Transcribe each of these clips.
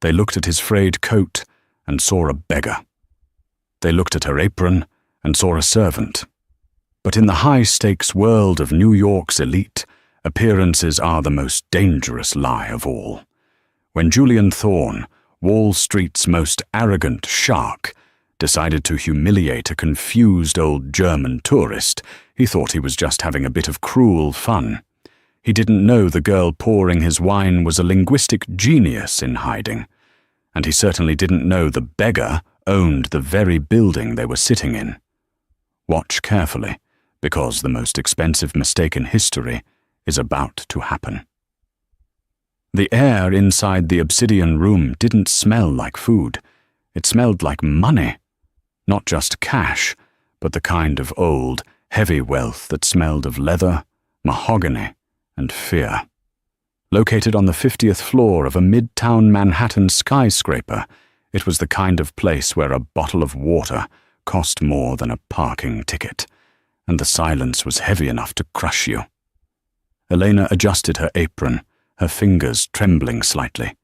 They looked at his frayed coat and saw a beggar. They looked at her apron and saw a servant. But in the high-stakes world of New York's elite, appearances are the most dangerous lie of all. When Julian Thorne, Wall Street's most arrogant shark, decided to humiliate a confused old German tourist, he thought he was just having a bit of cruel fun. He didn't know the girl pouring his wine was a linguistic genius in hiding, and he certainly didn't know the beggar owned the very building they were sitting in. Watch carefully, because the most expensive mistake in history is about to happen. The air inside the obsidian room didn't smell like food. It smelled like money. Not just cash, but the kind of old, heavy wealth that smelled of leather, mahogany, and fear. Located on the 50th floor of a midtown Manhattan skyscraper, it was the kind of place where a bottle of water cost more than a parking ticket, and the silence was heavy enough to crush you. Elena adjusted her apron, her fingers trembling slightly.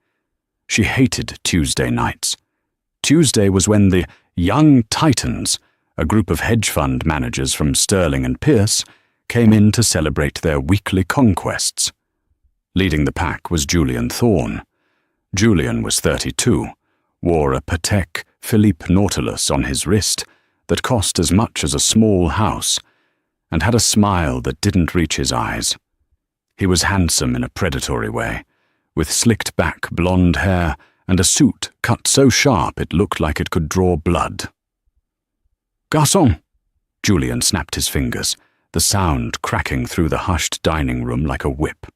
She hated Tuesday nights. Tuesday was when the Young Titans, a group of hedge fund managers from Sterling and Pierce, came in to celebrate their weekly conquests. Leading the pack was Julian Thorne. Julian was 32, wore a Patek Philippe Nautilus on his wrist that cost as much as a small house, and had a smile that didn't reach his eyes. He was handsome in a predatory way, with slicked-back blonde hair and a suit cut so sharp it looked like it could draw blood. "Garçon!" Julian snapped his fingers, the sound cracking through the hushed dining room like a whip.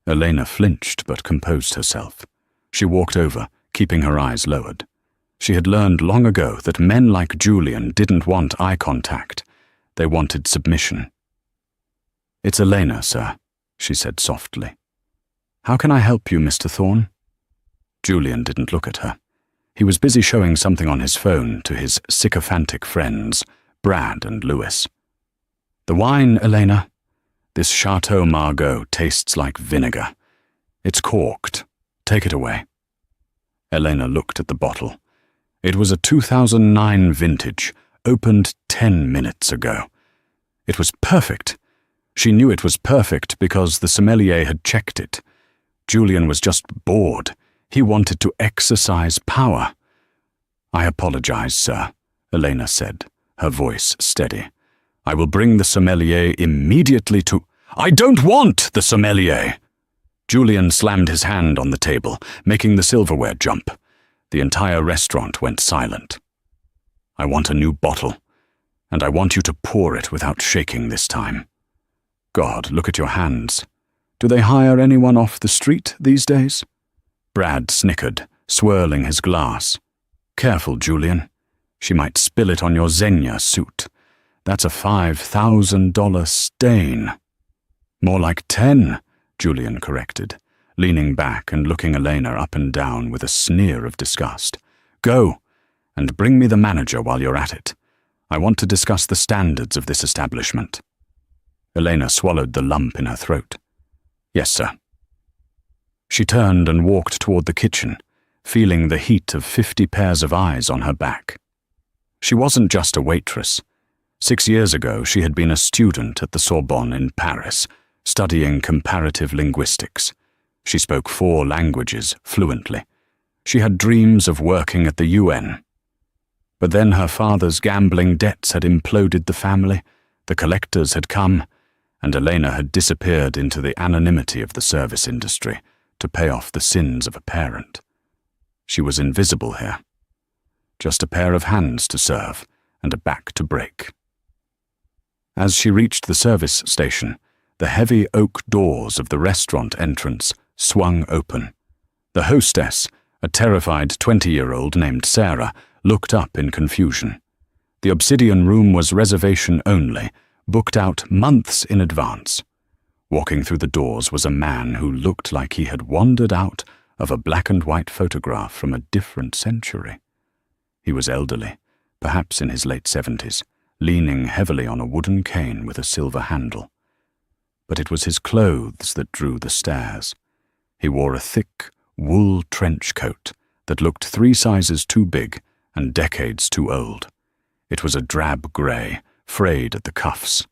Elena flinched but composed herself. She walked over, keeping her eyes lowered. She had learned long ago that men like Julian didn't want eye contact. They wanted submission. "It's Elena, sir," she said softly. "How can I help you, Mr. Thorne?" Julian didn't look at her. He was busy showing something on his phone to his sycophantic friends, Brad and Lewis. "The wine, Elena. This Chateau Margaux tastes like vinegar. It's corked. Take it away." Elena looked at the bottle. It was a 2009 vintage, opened 10 minutes ago. It was perfect. She knew it was perfect because the sommelier had checked it. Julian was just bored. He wanted to exercise power. "I apologize, sir," Elena said, her voice steady. "I will bring the sommelier immediately to—" "I don't want the sommelier!" Julian slammed his hand on the table, making the silverware jump. The entire restaurant went silent. "I want a new bottle, and I want you to pour it without shaking this time. God, look at your hands. Do they hire anyone off the street these days?" Brad snickered, swirling his glass. "Careful, Julian. She might spill it on your Xenia suit. That's a $5,000 stain." "More like 10, Julian corrected, leaning back and looking Elena up and down with a sneer of disgust. "Go, and bring me the manager while you're at it. I want to discuss the standards of this establishment." Elena swallowed the lump in her throat. "Yes, sir." She turned and walked toward the kitchen, feeling the heat of 50 pairs of eyes on her back. She wasn't just a waitress. 6 years ago, she had been a student at the Sorbonne in Paris, studying comparative linguistics. She spoke 4 languages fluently. She had dreams of working at the UN. But then her father's gambling debts had imploded the family, the collectors had come, and Elena had disappeared into the anonymity of the service industry to pay off the sins of a parent. She was invisible here. Just a pair of hands to serve and a back to break. As she reached the service station, the heavy oak doors of the restaurant entrance swung open. The hostess, a terrified 20-year-old named Sarah, looked up in confusion. The obsidian room was reservation only, booked out months in advance. Walking through the doors was a man who looked like he had wandered out of a black-and-white photograph from a different century. He was elderly, perhaps in his late 70s, leaning heavily on a wooden cane with a silver handle. But it was his clothes that drew the stares. He wore a thick, wool trench coat that looked 3 sizes too big and decades too old. It was a drab grey, frayed at the cuffs.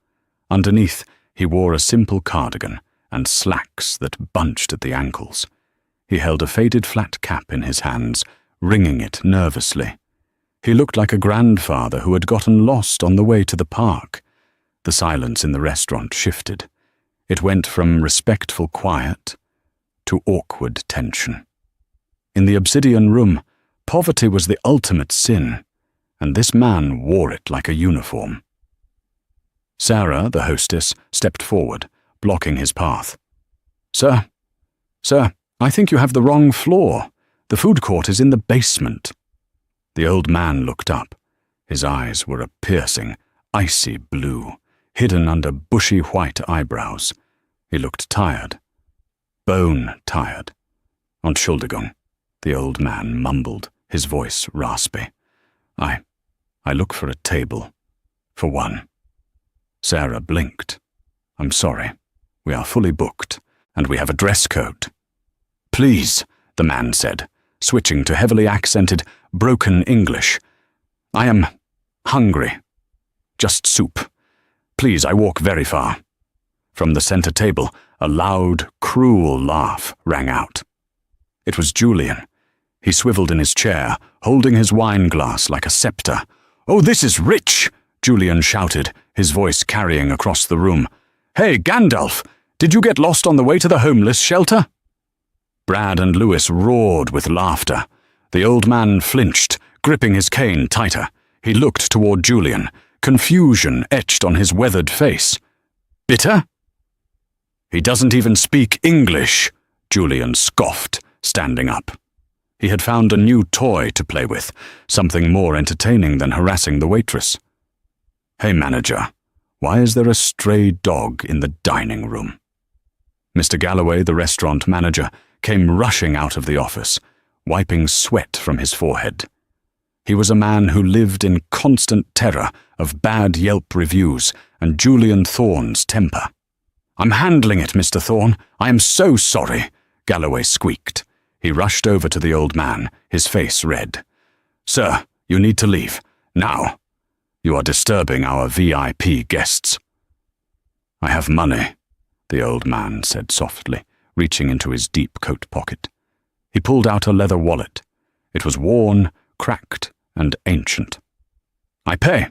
Underneath, he wore a simple cardigan and slacks that bunched at the ankles. He held a faded flat cap in his hands, wringing it nervously. He looked like a grandfather who had gotten lost on the way to the park. The silence in the restaurant shifted. It went from respectful quiet to awkward tension. In the obsidian room, poverty was the ultimate sin, and this man wore it like a uniform. Sarah, the hostess, stepped forward, blocking his path. Sir, I think you have the wrong floor. The food court is in the basement." The old man looked up. His eyes were a piercing, icy blue, hidden under bushy white eyebrows. He looked tired. Bone tired. "Entschuldigung," the old man mumbled, his voice raspy. I look for a table. For one." Sarah blinked. "I'm sorry. We are fully booked, and we have a dress code." "Please," the man said, switching to heavily accented, broken English. "I am hungry. Just soup. Please, I walk very far." From the center table, a loud, cruel laugh rang out. It was Julian. He swiveled in his chair, holding his wine glass like a scepter. "Oh, this is rich!" Julian shouted, his voice carrying across the room. "Hey, Gandalf! Did you get lost on the way to the homeless shelter?" Brad and Lewis roared with laughter. The old man flinched, gripping his cane tighter. He looked toward Julian, confusion etched on his weathered face. "Bitter?" "He doesn't even speak English," Julian scoffed, standing up. He had found a new toy to play with, something more entertaining than harassing the waitress. "Hey, manager, why is there a stray dog in the dining room?" Mr. Galloway, the restaurant manager, came rushing out of the office, wiping sweat from his forehead. He was a man who lived in constant terror of bad Yelp reviews and Julian Thorne's temper. "I'm handling it, Mr. Thorne. I am so sorry," Galloway squeaked. He rushed over to the old man, his face red. "Sir, you need to leave. Now. You are disturbing our VIP guests." "I have money," the old man said softly, reaching into his deep coat pocket. He pulled out a leather wallet. It was worn, cracked, and ancient. "I pay."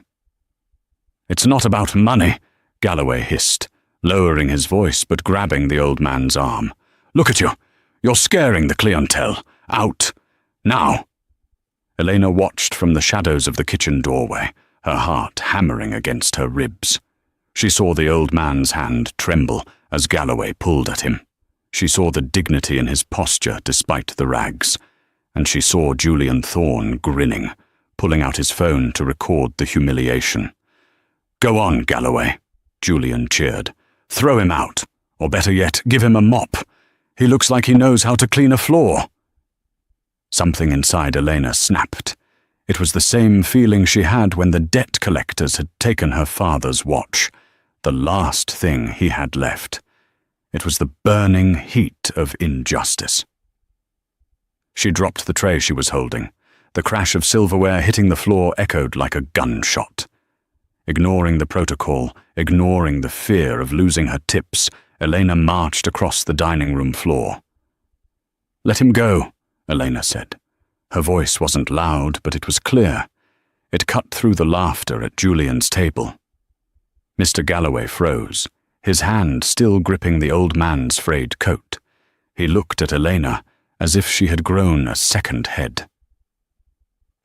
"It's not about money," Galloway hissed, lowering his voice but grabbing the old man's arm. "Look at you. You're scaring the clientele. Out. Now." Elena watched from the shadows of the kitchen doorway, her heart hammering against her ribs. She saw the old man's hand tremble as Galloway pulled at him. She saw the dignity in his posture despite the rags, and she saw Julian Thorne grinning, pulling out his phone to record the humiliation. "Go on, Galloway," Julian cheered. "Throw him out, or better yet, give him a mop. He looks like he knows how to clean a floor." Something inside Elena snapped. It was the same feeling she had when the debt collectors had taken her father's watch, the last thing he had left. It was the burning heat of injustice. She dropped the tray she was holding. The crash of silverware hitting the floor echoed like a gunshot. Ignoring the protocol, ignoring the fear of losing her tips, Elena marched across the dining room floor. "Let him go," Elena said. Her voice wasn't loud, but it was clear. It cut through the laughter at Julian's table. Mr. Galloway froze, his hand still gripping the old man's frayed coat. He looked at Elena as if she had grown a second head.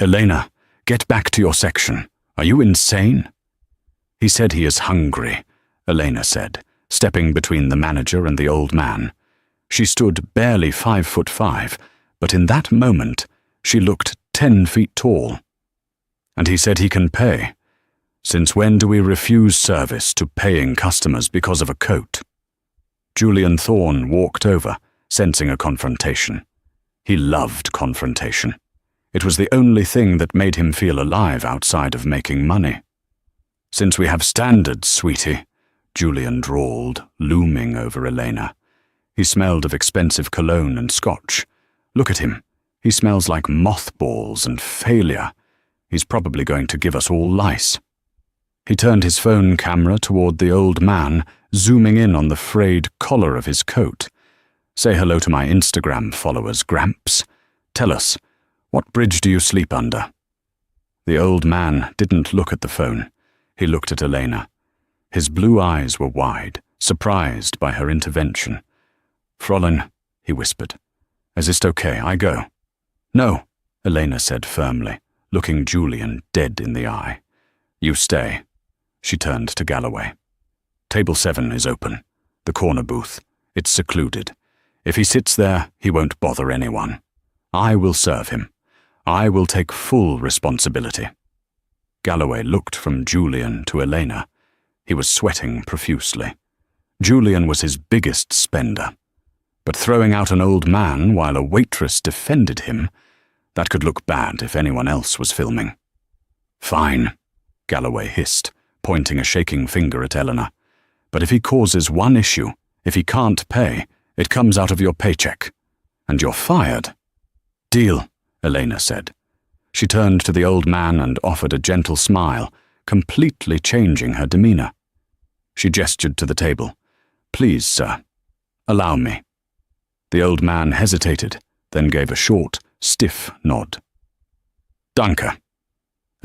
"Elena, get back to your section. Are you insane?" "He said he is hungry," Elena said, stepping between the manager and the old man. She stood barely 5'5", but in that moment she looked 10 feet tall. "And he said he can pay. Since when do we refuse service to paying customers because of a coat?" Julian Thorne walked over, sensing a confrontation. He loved confrontation. It was the only thing that made him feel alive outside of making money. "Since we have standards, sweetie," Julian drawled, looming over Elena. He smelled of expensive cologne and scotch. Look at him. He smells like mothballs and failure. He's probably going to give us all lice." He turned his phone camera toward the old man, zooming in on the frayed collar of his coat. "Say hello to my Instagram followers, Gramps. Tell us, what bridge do you sleep under?" The old man didn't look at the phone. He looked at Elena. His blue eyes were wide, surprised by her intervention. "Fräulein," he whispered, "is it okay? I go." "No," Elena said firmly, looking Julian dead in the eye. "You stay." She turned to Galloway. "Table 7 is open. The corner booth. It's secluded. If he sits there, he won't bother anyone. I will serve him. I will take full responsibility." Galloway looked from Julian to Elena. He was sweating profusely. Julian was his biggest spender. But throwing out an old man while a waitress defended him, that could look bad if anyone else was filming. "Fine," Galloway hissed, pointing a shaking finger at Eleanor. "But if he causes one issue, if he can't pay, it comes out of your paycheck. And you're fired." "Deal," Elena said. She turned to the old man and offered a gentle smile, completely changing her demeanor. She gestured to the table. "Please, sir. Allow me." The old man hesitated, then gave a short, stiff nod. "Danke."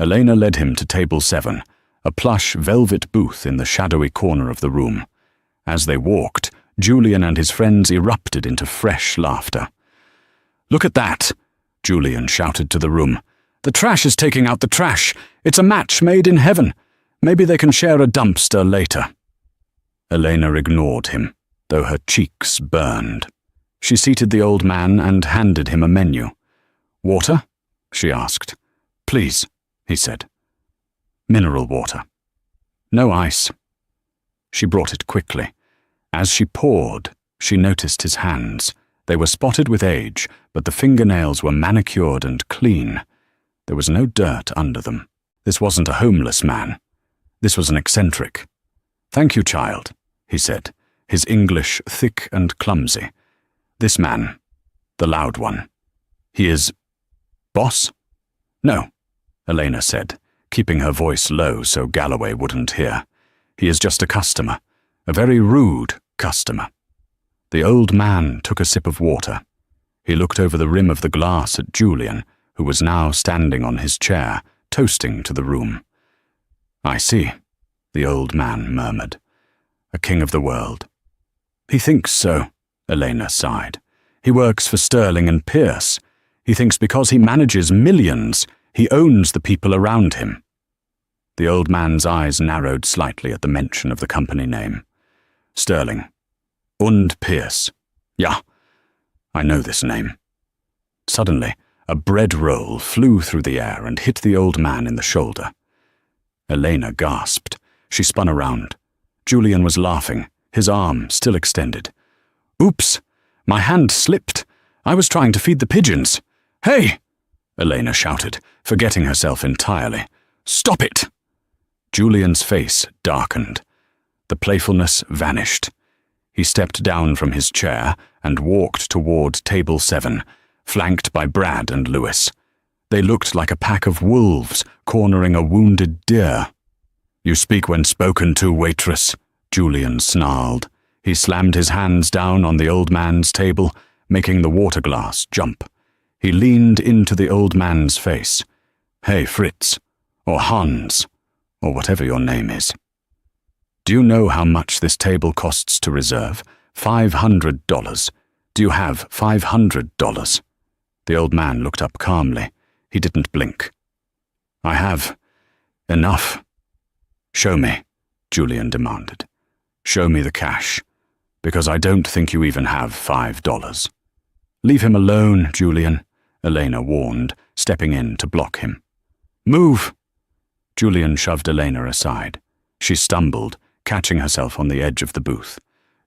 Elena led him to table 7, a plush velvet booth in the shadowy corner of the room. As they walked, Julian and his friends erupted into fresh laughter. "Look at that!" Julian shouted to the room. "The trash is taking out the trash. It's a match made in heaven. Maybe they can share a dumpster later." Elena ignored him, though her cheeks burned. She seated the old man and handed him a menu. "Water?" she asked. "Please," he said. "Mineral water. No ice." She brought it quickly. As she poured, she noticed his hands. They were spotted with age, but the fingernails were manicured and clean. There was no dirt under them. This wasn't a homeless man. This was an eccentric. "Thank you, child," he said, his English thick and clumsy. "This man, the loud one, he is... boss?" "No," Elena said, keeping her voice low so Galloway wouldn't hear. "He is just a customer, a very rude customer." The old man took a sip of water. He looked over the rim of the glass at Julian, who was now standing on his chair, toasting to the room. "I see," the old man murmured. "A king of the world." "He thinks so," Elena sighed. "He works for Sterling and Pierce. He thinks because he manages millions, he owns the people around him." The old man's eyes narrowed slightly at the mention of the company name. "Sterling. Und Pierce. Ja, I know this name." Suddenly, a bread roll flew through the air and hit the old man in the shoulder. Elena gasped. She spun around. Julian was laughing, his arm still extended. "Oops, my hand slipped. I was trying to feed the pigeons." "Hey!" Elena shouted, forgetting herself entirely. "Stop it!" Julian's face darkened. The playfulness vanished. He stepped down from his chair and walked toward table 7, flanked by Brad and Lewis. They looked like a pack of wolves cornering a wounded deer. "You speak when spoken to, waitress," Julian snarled. He slammed his hands down on the old man's table, making the water glass jump. He leaned into the old man's face. "Hey, Fritz, or Hans, or whatever your name is. Do you know how much this table costs to reserve? $500. Do you have $500? The old man looked up calmly. He didn't blink. "I have enough." "Show me," Julian demanded. "Show me the cash, because I don't think you even have $5. "Leave him alone, Julian," Elena warned, stepping in to block him. "Move!" Julian shoved Elena aside. She stumbled, catching herself on the edge of the booth.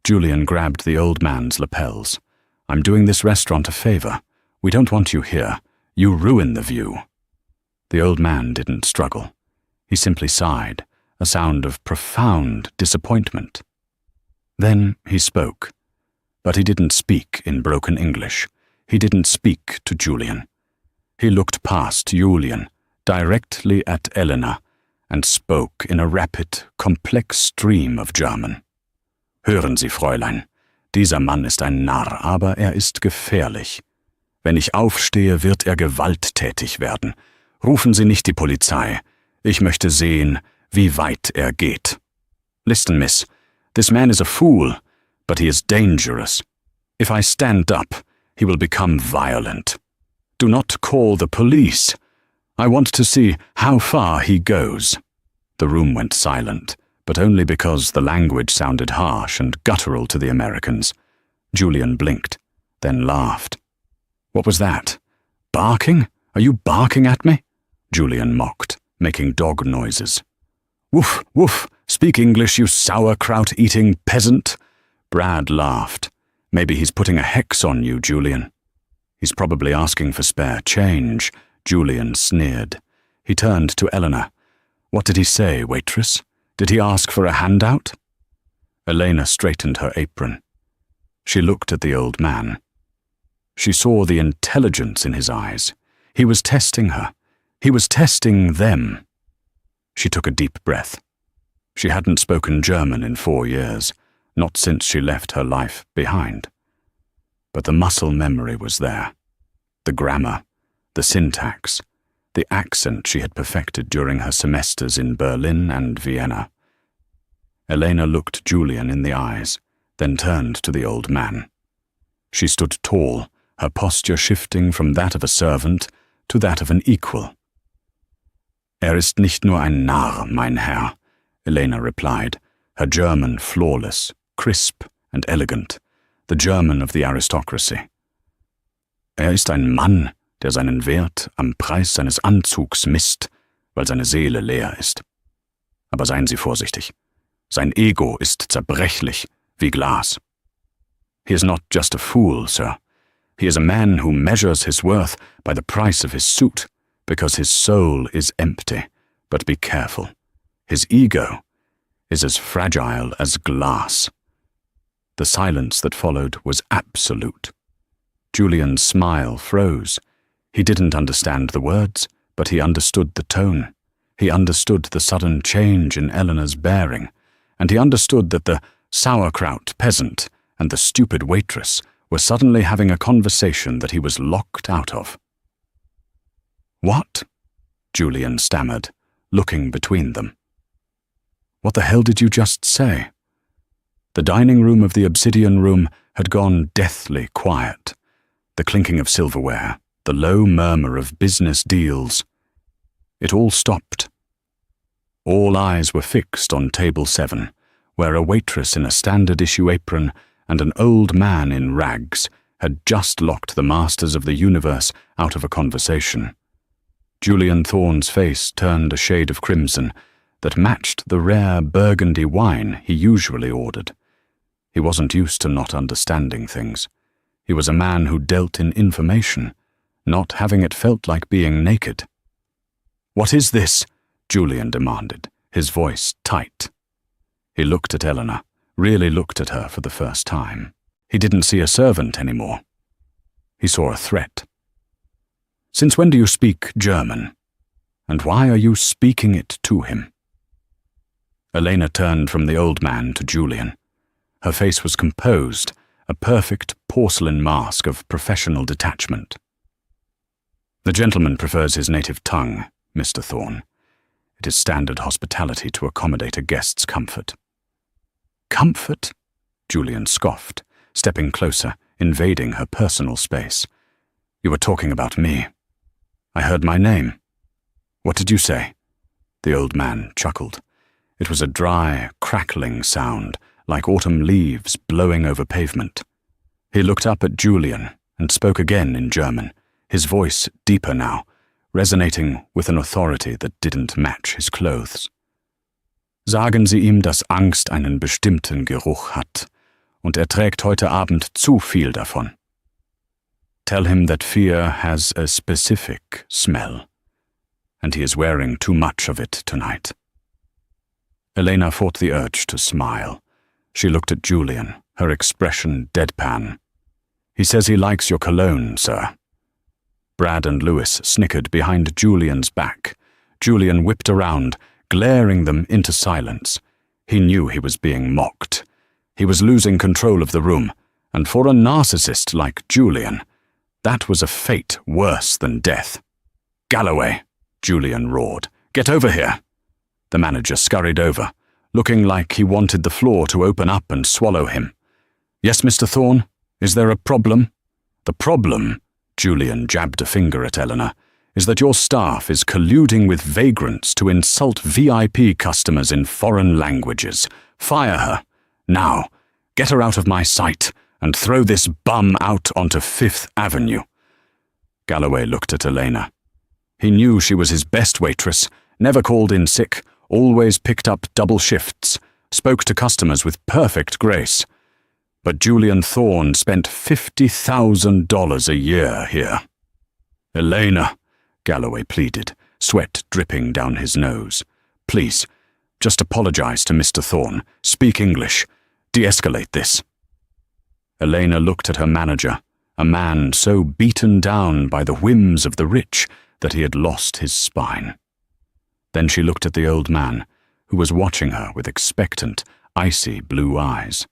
Julian grabbed the old man's lapels. "I'm doing this restaurant a favor. We don't want you here. You ruin the view." The old man didn't struggle. He simply sighed, a sound of profound disappointment. Then he spoke. But he didn't speak in broken English. He didn't speak to Julian. He looked past Julian, directly at Elena, and spoke in a rapid, complex stream of German. »Hören Sie, Fräulein, dieser Mann ist ein Narr, aber er ist gefährlich. Wenn ich aufstehe, wird er gewalttätig werden. Rufen Sie nicht die Polizei. Ich möchte sehen, wie weit er geht. Listen, miss, this man is a fool, but he is dangerous. If I stand up, he will become violent. Do not call the police. I want to see how far he goes.« The room went silent, but only because the language sounded harsh and guttural to the Americans. Julian blinked, then laughed. »What was that? Barking? Are you barking at me?« Julian mocked, making dog noises. »Woof, woof, speak English, you sauerkraut-eating peasant!« Brad laughed. »Maybe he's putting a hex on you, Julian.« »He's probably asking for spare change,« Julian sneered. He turned to Elena. »What did he say, waitress? Did he ask for a handout?« Elena straightened her apron. She looked at the old man. She saw the intelligence in his eyes. He was testing her. He was testing them. She took a deep breath. She hadn't spoken German in 4 years, not since she left her life behind. But the muscle memory was there. The grammar, the syntax, the accent she had perfected during her semesters in Berlin and Vienna. Elena looked Julian in the eyes, then turned to the old man. She stood tall, her posture shifting from that of a servant to that of an equal. »Er ist nicht nur ein Narr, mein Herr«, Elena replied, her German flawless, crisp and elegant, the German of the aristocracy. »Er ist ein Mann, der seinen Wert am Preis seines Anzugs misst, weil seine Seele leer ist. Aber seien Sie vorsichtig. Sein Ego ist zerbrechlich wie Glas. He is not just a fool, sir. He is a man who measures his worth by the price of his suit, because his soul is empty. But be careful. His ego is as fragile as glass.« The silence that followed was absolute. Julian's smile froze. He didn't understand the words, but he understood the tone. He understood the sudden change in Eleanor's bearing, and he understood that the sauerkraut peasant and the stupid waitress were suddenly having a conversation that he was locked out of. »What?« Julian stammered, looking between them. »What the hell did you just say?« The dining room of the obsidian room had gone deathly quiet. The clinking of silverware, the low murmur of business deals. It all stopped. All eyes were fixed on table 7, where a waitress in a standard-issue apron and an old man in rags had just locked the masters of the universe out of a conversation. Julian Thorne's face turned a shade of crimson that matched the rare burgundy wine he usually ordered. He wasn't used to not understanding things. He was a man who dealt in information, not having it felt like being naked. »What is this?« Julian demanded, his voice tight. He looked at Elena, really looked at her for the first time. He didn't see a servant anymore. He saw a threat. »Since when do you speak German? And why are you speaking it to him?« Elena turned from the old man to Julian. Her face was composed, a perfect porcelain mask of professional detachment. »The gentleman prefers his native tongue, Mr. Thorne. It is standard hospitality to accommodate a guest's comfort.« »Comfort?« Julian scoffed, stepping closer, invading her personal space. »You were talking about me. I heard my name. What did you say?« The old man chuckled. It was a dry, crackling sound, like autumn leaves blowing over pavement. He looked up at Julian and spoke again in German, his voice deeper now, resonating with an authority that didn't match his clothes. »Sagen Sie ihm, dass Angst einen bestimmten Geruch hat, und trägt heute Abend zu viel davon. Tell him that fear has a specific smell, and he is wearing too much of it tonight.« Elena fought the urge to smile. She looked at Julian, her expression deadpan. He says he likes your cologne, sir. Brad and Lewis snickered behind Julian's back. Julian whipped around, glaring them into silence. He knew he was being mocked. He was losing control of the room, and for a narcissist like Julian, that was a fate worse than death. "Galloway," Julian roared. "Get over here." The manager scurried over, looking like he wanted the floor to open up and swallow him. "Yes, Mr. Thorne? Is there a problem?" "The problem," Julian jabbed a finger at Eleanor, "is that your staff is colluding with vagrants to insult VIP customers in foreign languages. Fire her. Now, get her out of my sight and throw this bum out onto Fifth Avenue." Galloway looked at Elena. He knew she was his best waitress, never called in sick, always picked up double shifts, spoke to customers with perfect grace. But Julian Thorne spent $50,000 a year here. "Elena," Galloway pleaded, sweat dripping down his nose. "Please, just apologize to Mr. Thorne. Speak English. De-escalate this." Elena looked at her manager, a man so beaten down by the whims of the rich that he had lost his spine. Then she looked at the old man, who was watching her with expectant, icy blue eyes.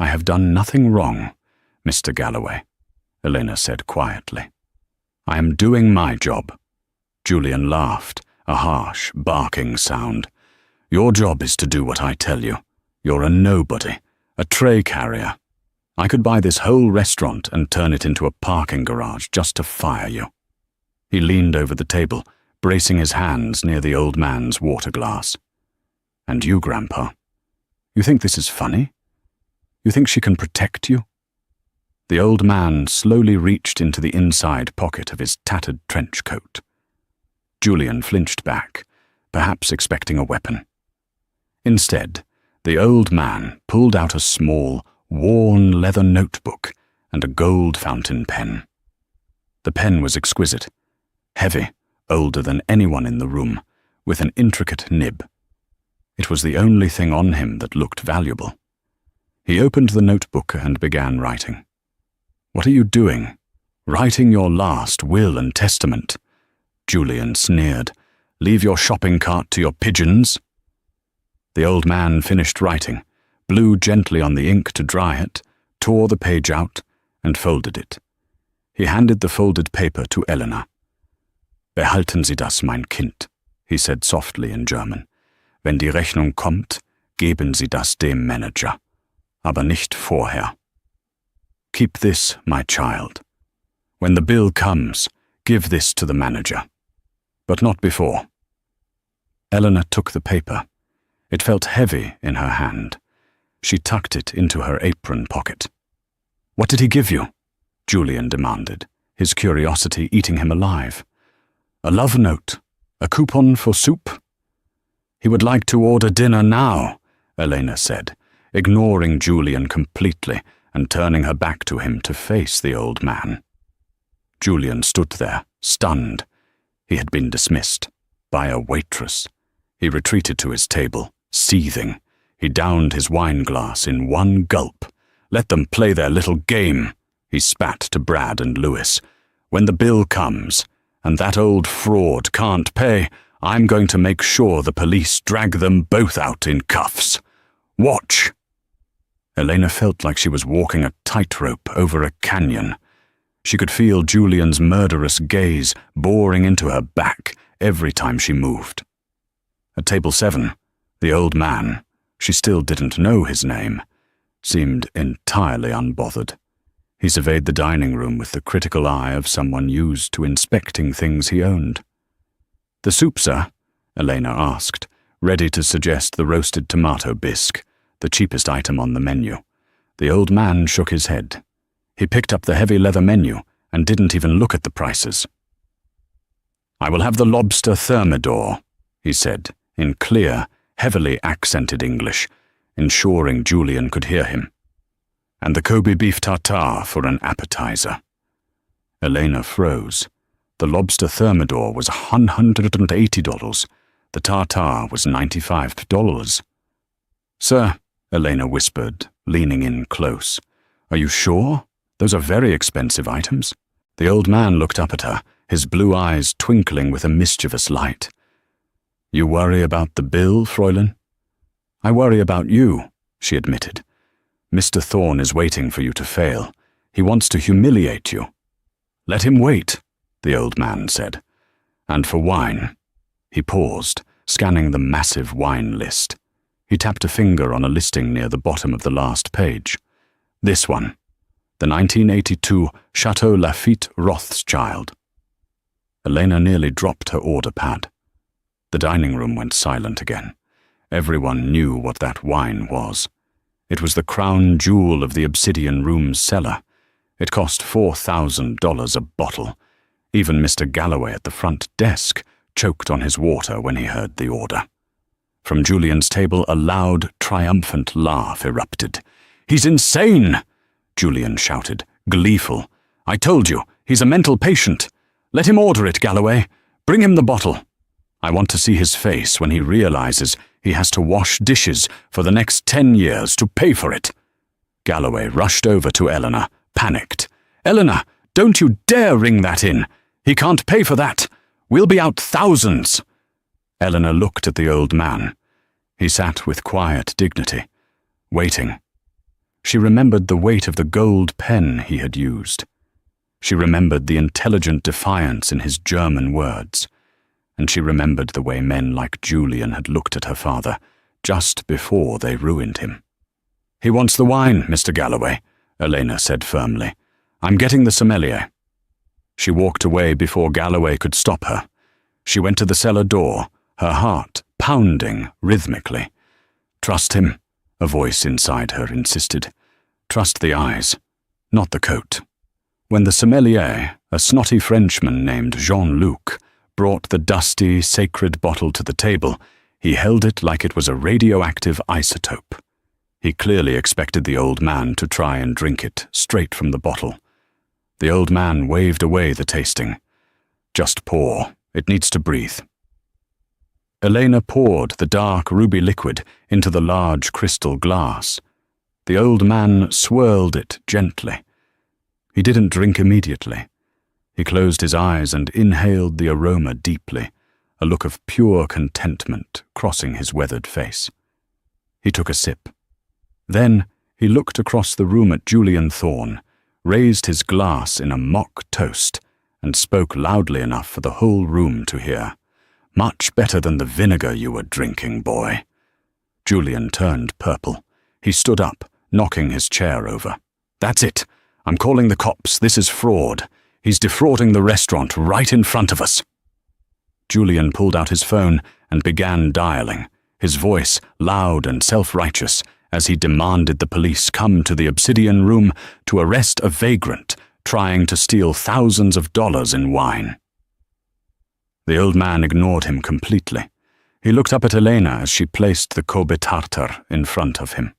"I have done nothing wrong, Mr. Galloway," Elena said quietly. "I am doing my job." Julian laughed, a harsh, barking sound. "Your job is to do what I tell you. You're a nobody, a tray carrier. I could buy this whole restaurant and turn it into a parking garage just to fire you." He leaned over the table, bracing his hands near the old man's water glass. "And you, Grandpa, you think this is funny? You think she can protect you?" The old man slowly reached into the inside pocket of his tattered trench coat. Julian flinched back, perhaps expecting a weapon. Instead, the old man pulled out a small, worn leather notebook and a gold fountain pen. The pen was exquisite, heavy, older than anyone in the room, with an intricate nib. It was the only thing on him that looked valuable. He opened the notebook and began writing. "What are you doing? Writing your last will and testament?" Julian sneered. "Leave your shopping cart to your pigeons." The old man finished writing, blew gently on the ink to dry it, tore the page out, and folded it. He handed the folded paper to Eleanor. "Behalten Sie das, mein Kind," he said softly in German. "Wenn die Rechnung kommt, geben Sie das dem Manager, aber nicht vorher. Keep this, my child. When the bill comes, give this to the manager, but not before." Eleanor took the paper. It felt heavy in her hand. She tucked it into her apron pocket. "What did he give you?" Julian demanded, his curiosity eating him alive. "A love note? A coupon for soup?" "He would like to order dinner now," Elena said, ignoring Julian completely and turning her back to him to face the old man. Julian stood there, stunned. He had been dismissed by a waitress. He retreated to his table, seething. He downed his wine glass in one gulp. "Let them play their little game," he spat to Brad and Lewis. "When the bill comes, and that old fraud can't pay, I'm going to make sure the police drag them both out in cuffs. Watch!" Elena felt like she was walking a tightrope over a canyon. She could feel Julian's murderous gaze boring into her back every time she moved. At table 7, the old man, she still didn't know his name, seemed entirely unbothered. He surveyed the dining room with the critical eye of someone used to inspecting things he owned. "The soup, sir?" Elena asked, ready to suggest the roasted tomato bisque, the cheapest item on the menu. The old man shook his head. He picked up the heavy leather menu and didn't even look at the prices. "I will have the lobster thermidor," he said, in clear, heavily accented English, ensuring Julian could hear him. "And the Kobe beef tartare for an appetizer." Elena froze. The lobster thermidor was $180. The tartare was $95. "Sir," Elena whispered, leaning in close, "are you sure? Those are very expensive items." The old man looked up at her, his blue eyes twinkling with a mischievous light. "You worry about the bill, Fräulein?" "I worry about you," she admitted. "Mr. Thorne is waiting for you to fail. He wants to humiliate you." "Let him wait," the old man said. "And for wine." He paused, scanning the massive wine list. He tapped a finger on a listing near the bottom of the last page. "This one. The 1982 Chateau Lafite Rothschild." Elena nearly dropped her order pad. The dining room went silent again. Everyone knew what that wine was. It was the crown jewel of the Obsidian Room's cellar. It cost $4,000 a bottle. Even Mr. Galloway at the front desk choked on his water when he heard the order. From Julian's table, a loud, triumphant laugh erupted. "He's insane!" Julian shouted, gleeful. "I told you, he's a mental patient. Let him order it, Galloway. Bring him the bottle. I want to see his face when he realizes he has to wash dishes for the next 10 years to pay for it." Galloway rushed over to Eleanor, panicked. "Eleanor, don't you dare ring that in. He can't pay for that. We'll be out thousands." Eleanor looked at the old man. He sat with quiet dignity, waiting. She remembered the weight of the gold pen he had used. She remembered the intelligent defiance in his German words. And she remembered the way men like Julian had looked at her father just before they ruined him. "He wants the wine, Mr. Galloway," Elena said firmly. "I'm getting the sommelier." She walked away before Galloway could stop her. She went to the cellar door, her heart pounding rhythmically. "Trust him," a voice inside her insisted. "Trust the eyes, not the coat." When the sommelier, a snotty Frenchman named Jean-Luc, brought the dusty, sacred bottle to the table, he held it like it was a radioactive isotope. He clearly expected the old man to try and drink it straight from the bottle. The old man waved away the tasting. "Just pour. It needs to breathe." Elena poured the dark ruby liquid into the large crystal glass. The old man swirled it gently. He didn't drink immediately. He closed his eyes and inhaled the aroma deeply, a look of pure contentment crossing his weathered face. He took a sip. Then he looked across the room at Julian Thorne, raised his glass in a mock toast, and spoke loudly enough for the whole room to hear. "Much better than the vinegar you were drinking, boy." Julian turned purple. He stood up, knocking his chair over. "That's it. I'm calling the cops. This is fraud. He's defrauding the restaurant right in front of us." Julian pulled out his phone and began dialing, his voice loud and self-righteous, as he demanded the police come to the Obsidian Room to arrest a vagrant trying to steal thousands of dollars in wine. The old man ignored him completely. He looked up at Elena as she placed the Kobe Tartar in front of him.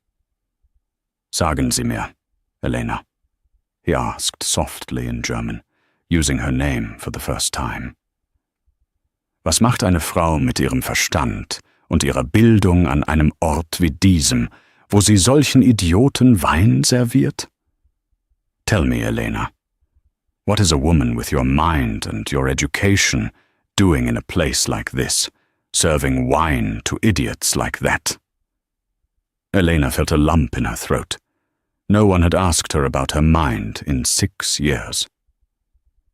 "Sagen Sie mir, Elena," he asked softly in German, using her name for the first time. "Was macht eine Frau mit ihrem Verstand und ihrer Bildung an einem Ort wie diesem, wo sie solchen Idioten Wein serviert? Tell me, Elena, what is a woman with your mind and your education doing in a place like this, serving wine to idiots like that?" Elena felt a lump in her throat. No one had asked her about her mind in 6 years.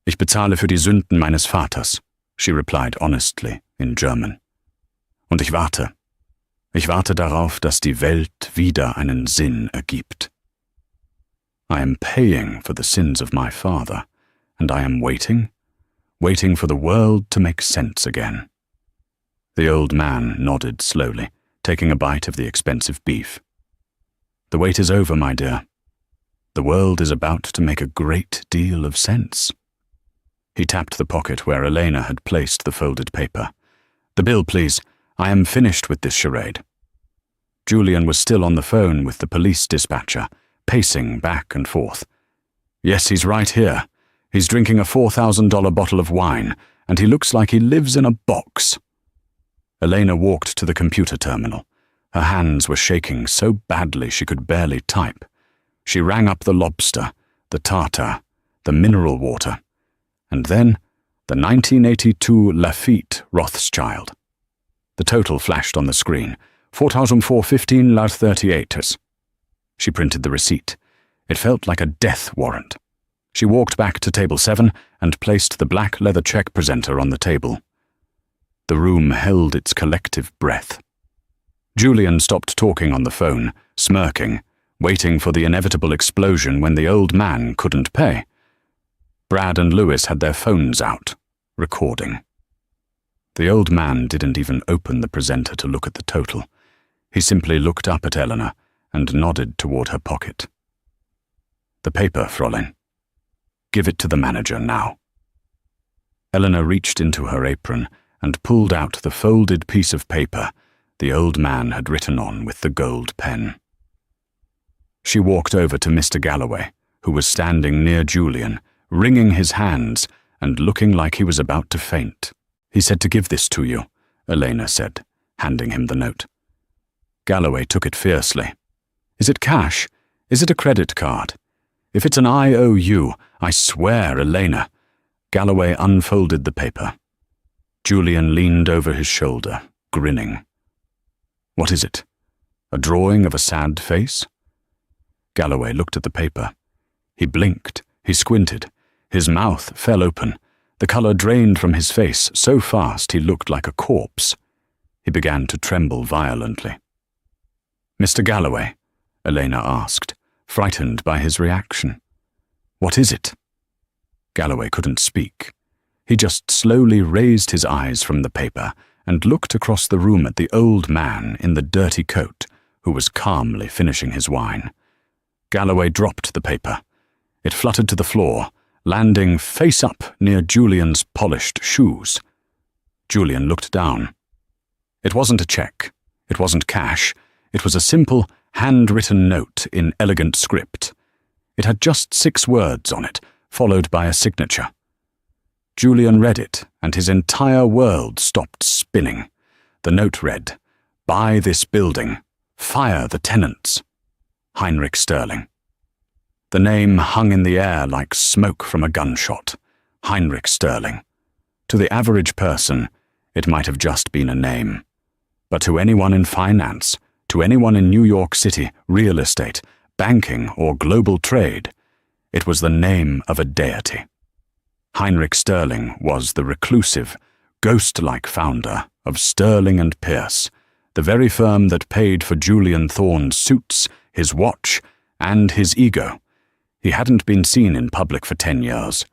"Ich bezahle für die Sünden meines Vaters," she replied honestly in German. "Und ich warte. Ich warte darauf, dass die Welt wieder einen Sinn ergibt. I am paying for the sins of my father, and I am waiting for the world to make sense again." The old man nodded slowly, taking a bite of the expensive beef. "The wait is over, my dear. The world is about to make a great deal of sense." He tapped the pocket where Elena had placed the folded paper. "The bill, please. I am finished with this charade." Julian was still on the phone with the police dispatcher, pacing back and forth. "Yes, he's right here. He's drinking a $4,000 bottle of wine, and he looks like he lives in a box." Elena walked to the computer terminal. Her hands were shaking so badly she could barely type. She rang up the Lobster, the tartar, the mineral water, and then the 1982 Lafitte Rothschild. The total flashed on the screen, 4,415,38. She printed the receipt. It felt like a death warrant. She walked back to table 7 and placed the black leather check presenter on the table. The room held its collective breath. Julian stopped talking on the phone, smirking, waiting for the inevitable explosion when the old man couldn't pay. Brad and Lewis had their phones out, recording. The old man didn't even open the presenter to look at the total. He simply looked up at Eleanor and nodded toward her pocket. "The paper, Fräulein. Give it to the manager now." Eleanor reached into her apron and pulled out the folded piece of paper the old man had written on with the gold pen. She walked over to Mr. Galloway, who was standing near Julian, wringing his hands and looking like he was about to faint. "He said to give this to you," Elena said, handing him the note. Galloway took it fiercely. "Is it cash? Is it a credit card? If it's an IOU, I swear, Elena." Galloway unfolded the paper. Julian leaned over his shoulder, grinning. "What is it? A drawing of a sad face?" Galloway looked at the paper. He blinked, he squinted. His mouth fell open. The color drained from his face so fast he looked like a corpse. He began to tremble violently. "Mr. Galloway?" Elena asked, frightened by his reaction. "What is it?" Galloway couldn't speak. He just slowly raised his eyes from the paper and looked across the room at the old man in the dirty coat, who was calmly finishing his wine. Galloway dropped the paper. It fluttered to the floor, landing face up near Julian's polished shoes. Julian looked down. It wasn't a check. It wasn't cash. It was a simple, handwritten note in elegant script. It had just 6 words on it, followed by a signature. Julian read it, and his entire world stopped spinning. The note read, "Buy this building. Fire the tenants. Heinrich Sterling." The name hung in the air like smoke from a gunshot. Heinrich Sterling. To the average person, it might have just been a name. But to anyone in finance, to anyone in New York City, real estate, banking, or global trade, it was the name of a deity. Heinrich Sterling was the reclusive, ghost-like founder of Sterling and Pierce, the very firm that paid for Julian Thorne's suits, his watch, and his ego. He hadn't been seen in public for 10 years.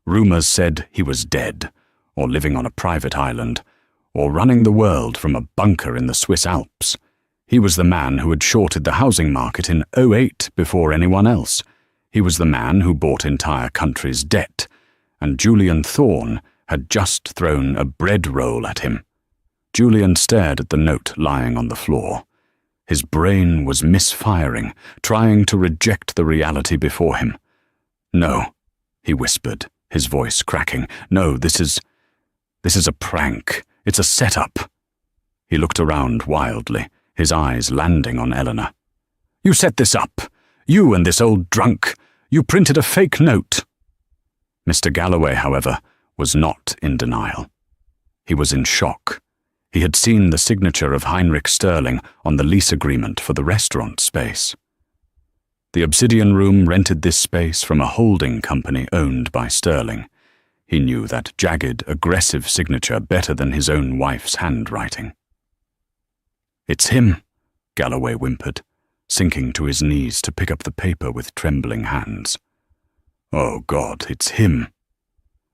Rumors said he was dead, or living on a private island, or running the world from a bunker in the Swiss Alps. He was the man who had shorted the housing market in 2008 before anyone else. He was the man who bought entire countries' debt, and Julian Thorne had just thrown a bread roll at him. Julian stared at the note lying on the floor. His brain was misfiring, trying to reject the reality before him. "No," he whispered, his voice cracking. "No, this is a prank. It's a setup." He looked around wildly, his eyes landing on Eleanor. "You set this up. You and this old drunk. You printed a fake note." Mr. Galloway, however, was not in denial. He was in shock. He had seen the signature of Heinrich Sterling on the lease agreement for the restaurant space. The Obsidian Room rented this space from a holding company owned by Sterling. He knew that jagged, aggressive signature better than his own wife's handwriting. "It's him," Galloway whimpered, sinking to his knees to pick up the paper with trembling hands. "Oh God, it's him."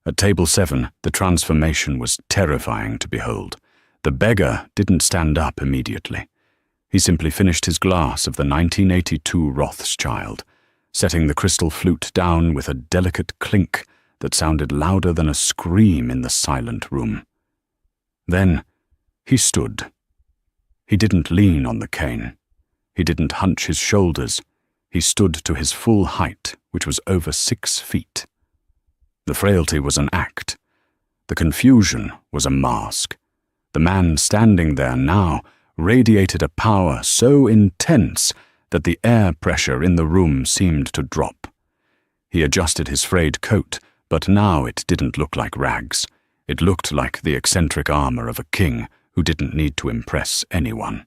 At table 7, the transformation was terrifying to behold. The beggar didn't stand up immediately. He simply finished his glass of the 1982 Rothschild, setting the crystal flute down with a delicate clink that sounded louder than a scream in the silent room. Then he stood. He didn't lean on the cane. He didn't hunch his shoulders. He stood to his full height, which was over 6 feet. The frailty was an act. The confusion was a mask. The man standing there now radiated a power so intense that the air pressure in the room seemed to drop. He adjusted his frayed coat, but now it didn't look like rags. It looked like the eccentric armor of a king who didn't need to impress anyone.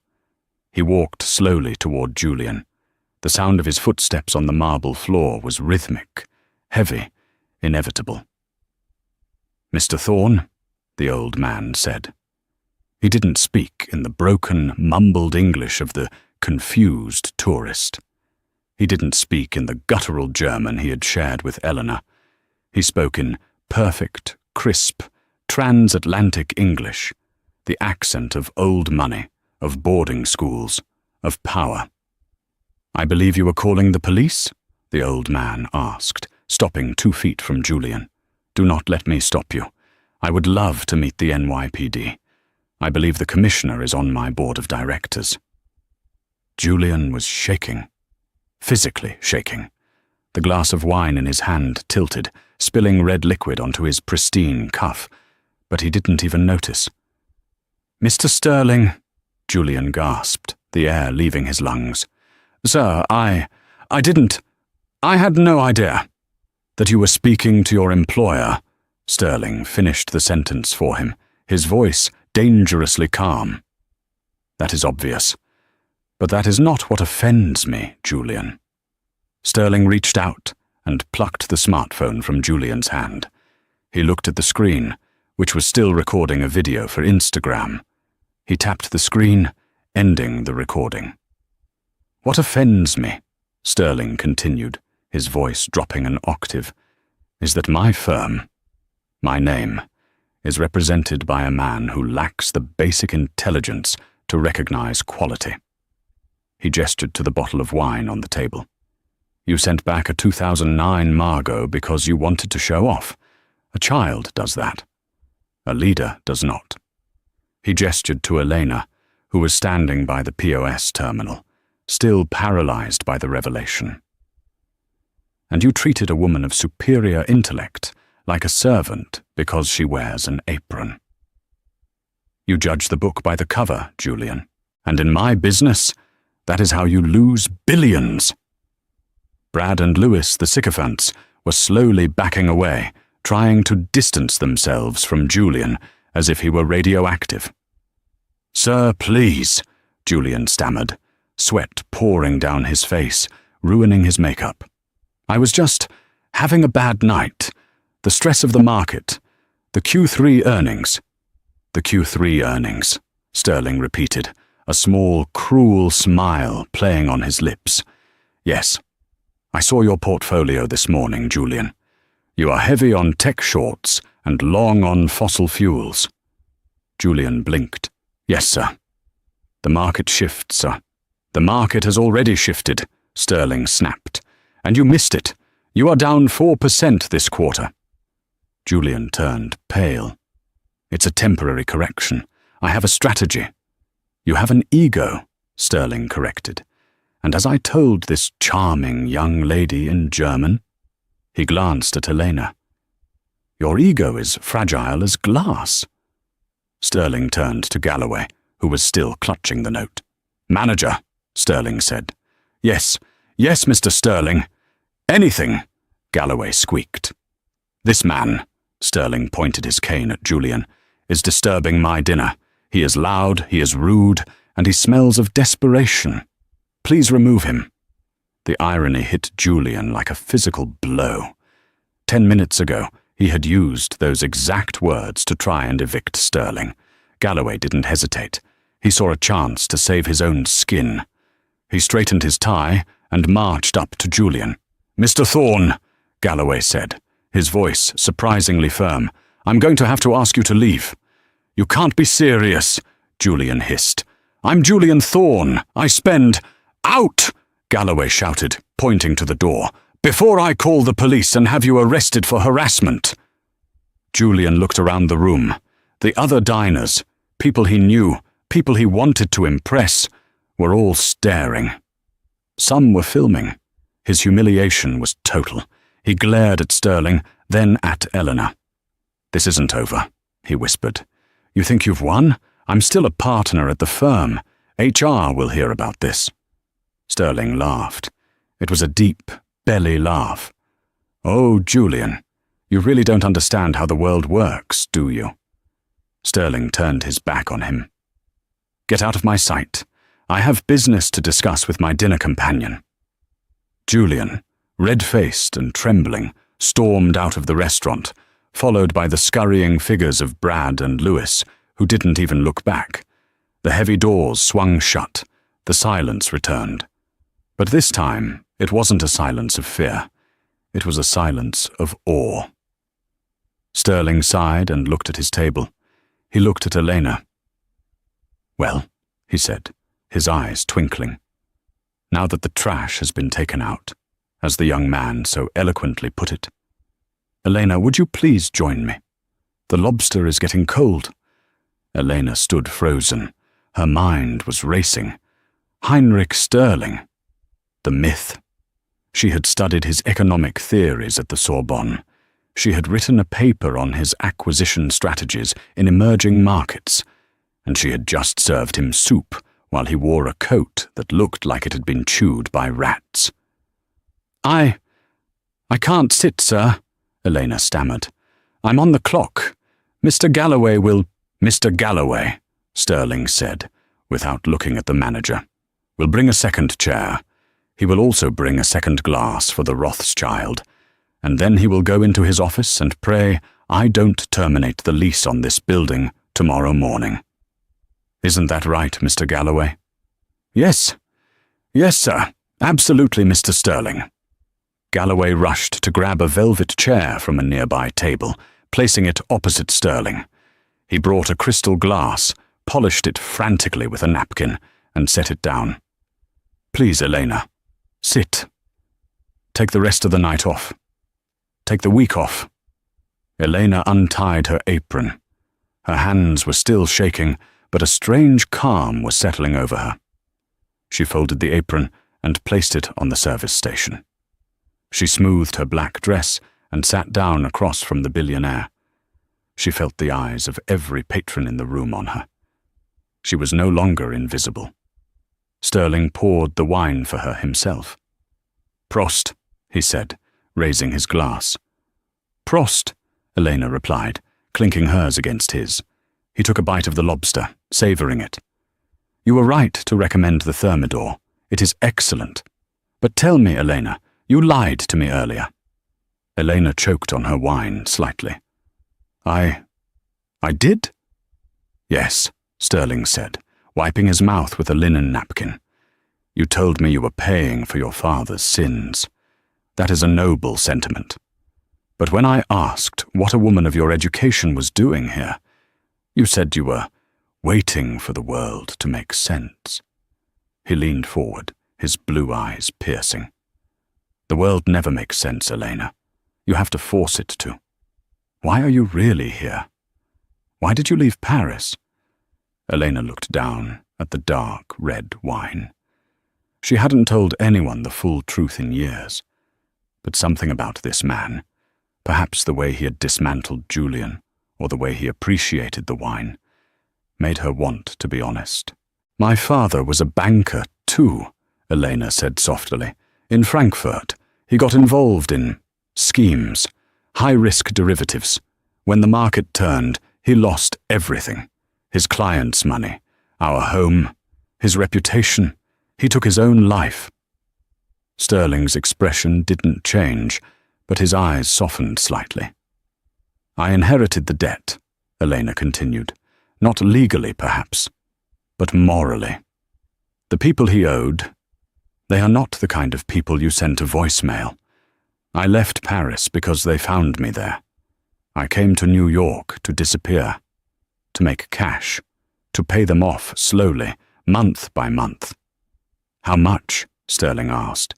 He walked slowly toward Julian. The sound of his footsteps on the marble floor was rhythmic, heavy, inevitable. "Mr. Thorne," the old man said. He didn't speak in the broken, mumbled English of the confused tourist. He didn't speak in the guttural German he had shared with Eleanor. He spoke in perfect, crisp, transatlantic English, the accent of old money, of boarding schools, of power. "I believe you were calling the police?" the old man asked, stopping 2 feet from Julian. "Do not let me stop you. I would love to meet the NYPD. I believe the commissioner is on my board of directors." Julian was shaking, physically shaking. The glass of wine in his hand tilted, spilling red liquid onto his pristine cuff, but he didn't even notice. "Mr. Sterling," Julian gasped, the air leaving his lungs. "Sir, I had no idea." "That you were speaking to your employer," Sterling finished the sentence for him, his voice dangerously calm. "That is obvious. But that is not what offends me, Julian." Sterling reached out and plucked the smartphone from Julian's hand. He looked at the screen, which was still recording a video for Instagram. He tapped the screen, ending the recording. "What offends me," Sterling continued, his voice dropping an octave, "is that my firm, my name, is represented by a man who lacks the basic intelligence to recognize quality." He gestured to the bottle of wine on the table. "You sent back a 2009 Margot because you wanted to show off. A child does that. A leader does not." He gestured to Elena, who was standing by the POS terminal, still paralyzed by the revelation. "And you treated a woman of superior intellect like a servant because she wears an apron. You judge the book by the cover, Julian, and in my business, that is how you lose billions." Brad and Lewis, the sycophants, were slowly backing away, trying to distance themselves from Julian as if he were radioactive. "Sir, please," Julian stammered, sweat pouring down his face, ruining his makeup. "I was just having a bad night. The stress of the market. The Q3 earnings." "The Q3 earnings," Sterling repeated, a small, cruel smile playing on his lips. "Yes. I saw your portfolio this morning, Julian. You are heavy on tech shorts and long on fossil fuels." Julian blinked. "Yes, sir." "The market shifts, sir." "The market has already shifted," Sterling snapped. "And you missed it. You are down 4% this quarter." Julian turned pale. "It's a temporary correction. I have a strategy." "You have an ego," Sterling corrected. "And as I told this charming young lady in German," he glanced at Elena, "your ego is fragile as glass." Sterling turned to Galloway, who was still clutching the note. "Manager," Sterling said. Yes, Mr. Sterling. Anything," Galloway squeaked. "This man," Sterling pointed his cane at Julian, "is disturbing my dinner. He is loud, he is rude, and he smells of desperation. Please remove him." The irony hit Julian like a physical blow. 10 minutes ago, he had used those exact words to try and evict Sterling. Galloway didn't hesitate. He saw a chance to save his own skin. He straightened his tie and marched up to Julian. "Mr. Thorne," Galloway said, his voice surprisingly firm, "I'm going to have to ask you to leave." "You can't be serious," Julian hissed. "I'm Julian Thorne. I spend—" "Out!" Galloway shouted, pointing to the door. "Before I call the police and have you arrested for harassment." Julian looked around the room. The other diners, people he knew, people he wanted to impress, were all staring. Some were filming. His humiliation was total. He glared at Sterling, then at Eleanor. "This isn't over," he whispered. "You think you've won? I'm still a partner at the firm. HR will hear about this." Sterling laughed. It was a deep, belly laugh. "Oh, Julian, you really don't understand how the world works, do you?" Sterling turned his back on him. "Get out of my sight. I have business to discuss with my dinner companion." Julian, red-faced and trembling, stormed out of the restaurant, followed by the scurrying figures of Brad and Lewis, who didn't even look back. The heavy doors swung shut. The silence returned. But this time, it wasn't a silence of fear. It was a silence of awe. Sterling sighed and looked at his table. He looked at Elena. "Well," he said, his eyes twinkling, "now that the trash has been taken out, as the young man so eloquently put it. Elena, would you please join me? The lobster is getting cold." Elena stood frozen. Her mind was racing. Heinrich Sterling. The myth. She had studied his economic theories at the Sorbonne. She had written a paper on his acquisition strategies in emerging markets, and she had just served him soup while he wore a coat that looked like it had been chewed by rats. I can't sit, sir," Elena stammered. "I'm on the clock. Mr. Galloway will—" "Mr. Galloway," Sterling said, without looking at the manager, "will bring a second chair. He will also bring a second glass for the Rothschild, and then he will go into his office and pray I don't terminate the lease on this building tomorrow morning. Isn't that right, Mr. Galloway?" "Yes. Yes, sir. Absolutely, Mr. Sterling." Galloway rushed to grab a velvet chair from a nearby table, placing it opposite Sterling. He brought a crystal glass, polished it frantically with a napkin, and set it down. "Please, Elena, sit. Take the rest of the night off. Take the week off." Elena untied her apron. Her hands were still shaking, but a strange calm was settling over her. She folded the apron and placed it on the service station. She smoothed her black dress and sat down across from the Billionaire. She felt the eyes of every patron in the room on her. She was no longer invisible. Sterling poured the wine for her himself. "Prost," he said, raising his glass. "Prost," Elena replied, clinking hers against his. He took a bite of the lobster, savouring it. "You were right to recommend the Thermidor. It is excellent. But tell me, Elena, you lied to me earlier." Elena choked on her wine slightly. I did?" "Yes," Sterling said, wiping his mouth with a linen napkin. "You told me you were paying for your father's sins. That is a noble sentiment. But when I asked what a woman of your education was doing here, you said you were waiting for the world to make sense." He leaned forward, his blue eyes piercing. "The world never makes sense, Elena. You have to force it to. Why are you really here? Why did you leave Paris?" Elena looked down at the dark red wine. She hadn't told anyone the full truth in years, but something about this man, perhaps the way he had dismantled Julian, or the way he appreciated the wine, made her want to be honest. "My father was a banker, too," Elena said softly. "In Frankfurt, he got involved in schemes, high-risk derivatives. When the market turned, he lost everything. His clients' money, our home, his reputation. He took his own life." Sterling's expression didn't change, but his eyes softened slightly. "I inherited the debt," Elena continued. "Not legally, perhaps, but morally. The people he owed, they are not the kind of people you send to voicemail. I left Paris because they found me there. I came to New York to disappear, to make cash, to pay them off slowly, month by month." "How much?" Sterling asked.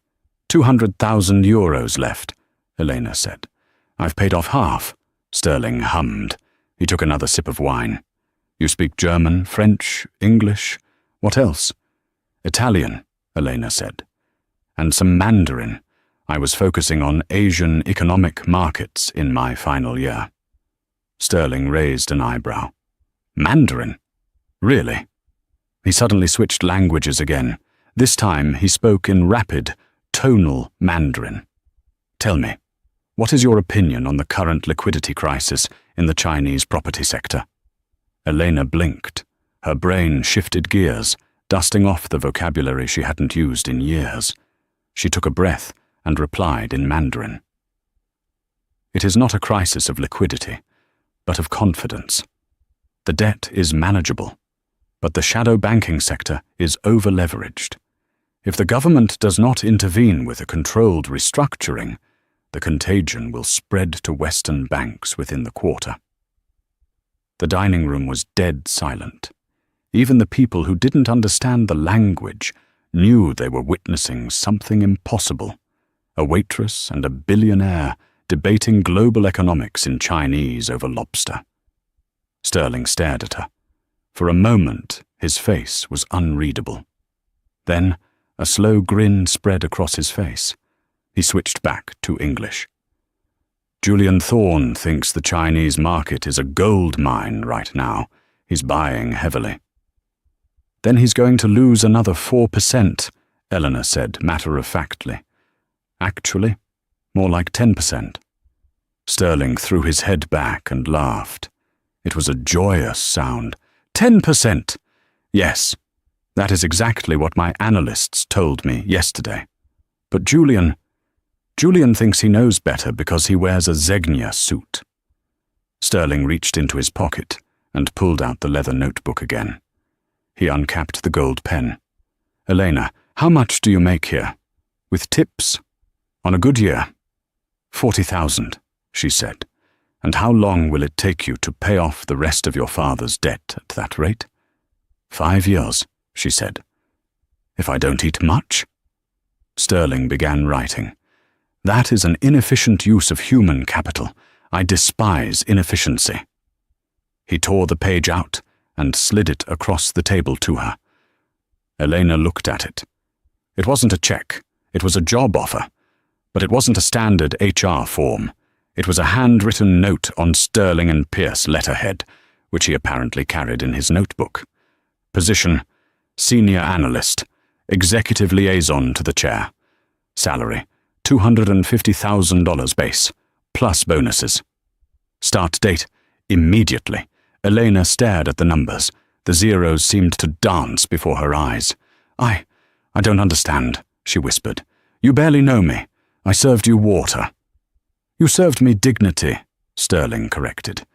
200,000 euros left," Elena said. "I've paid off half," Sterling hummed. He took another sip of wine. "You speak German, French, English? What else?" "Italian," Elena said. "And some Mandarin. I was focusing on Asian economic markets in my final year." Sterling raised an eyebrow. "Mandarin? Really?" He suddenly switched languages again. This time he spoke in rapid, tonal Mandarin. "Tell me, What is your opinion on the current liquidity crisis in the Chinese property sector? Elena blinked. Her brain shifted gears, dusting off the vocabulary she hadn't used in years. She took a breath and replied in Mandarin. It is not a crisis of liquidity, but of confidence. The debt is manageable, but the shadow banking sector is over-leveraged. If the government does not intervene with a controlled restructuring, the contagion will spread to Western banks within the quarter. The dining room was dead silent. Even the people who didn't understand the language knew they were witnessing something impossible. A waitress and a billionaire debating global economics in Chinese over lobster. Sterling stared at her. For a moment, his face was unreadable. Then, a slow grin spread across his face. He switched back to English. Julian Thorne thinks the Chinese market is a gold mine right now. He's buying heavily. Then he's going to lose another 4%, Eleanor said matter-of-factly. Actually, more like 10%. Sterling threw his head back and laughed. It was a joyous sound. 10%! Yes, that is exactly what my analysts told me yesterday. But Julian thinks he knows better because he wears a Zegna suit. Sterling reached into his pocket and pulled out the leather notebook again. He uncapped the gold pen. Elena, how much do you make here? With tips? On a good year? 40,000, she said. And how long will it take you to pay off the rest of your father's debt at that rate? 5 years, she said. If I don't eat much? Sterling began writing. That is an inefficient use of human capital. I despise inefficiency. He tore the page out and slid it across the table to her. Elena looked at it. It wasn't a check. It was a job offer. But it wasn't a standard HR form. It was a handwritten note on Sterling and Pierce letterhead, which he apparently carried in his notebook. Position, Senior Analyst, Executive Liaison to the Chair. Salary, $250,000 base, plus bonuses. Start date, immediately. Elena stared at the numbers. The zeros seemed to dance before her eyes. I don't understand, she whispered. You barely know me. I served you water. You served me dignity, Sterling corrected.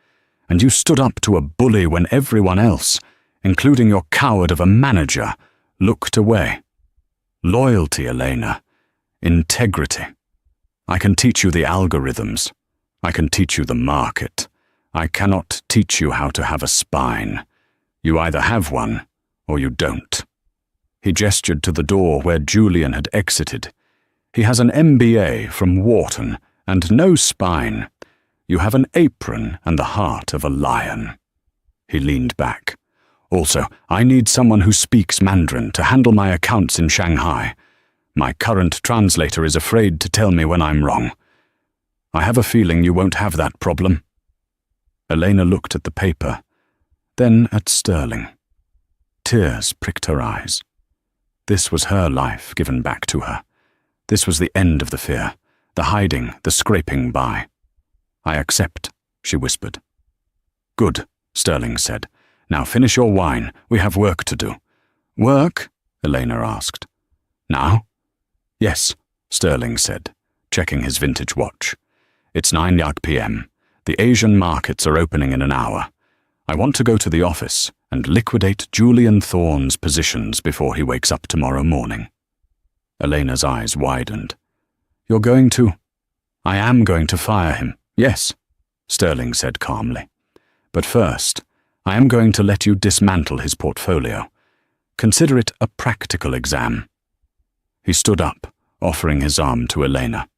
And you stood up to a bully when everyone else, including your coward of a manager, looked away. Loyalty, Elena. Integrity. I can teach you the algorithms. I can teach you the market. I cannot teach you how to have a spine. You either have one, or you don't. He gestured to the door where Julian had exited. He has an MBA from Wharton, and no spine. You have an apron and the heart of a lion. He leaned back. Also, I need someone who speaks Mandarin to handle my accounts in Shanghai. My current translator is afraid to tell me when I'm wrong. I have a feeling you won't have that problem. Elena looked at the paper, then at Sterling. Tears pricked her eyes. This was her life given back to her. This was the end of the fear, the hiding, the scraping by. I accept, she whispered. Good, Sterling said. Now finish your wine. We have work to do. Work? Elena asked. Now? Yes, Sterling said, checking his vintage watch. It's 9 p.m. The Asian markets are opening in an hour. I want to go to the office and liquidate Julian Thorne's positions before he wakes up tomorrow morning. Elena's eyes widened. You're going to? I am going to fire him, yes, Sterling said calmly. But first, I am going to let you dismantle his portfolio. Consider it a practical exam. He stood up, offering his arm to Elena.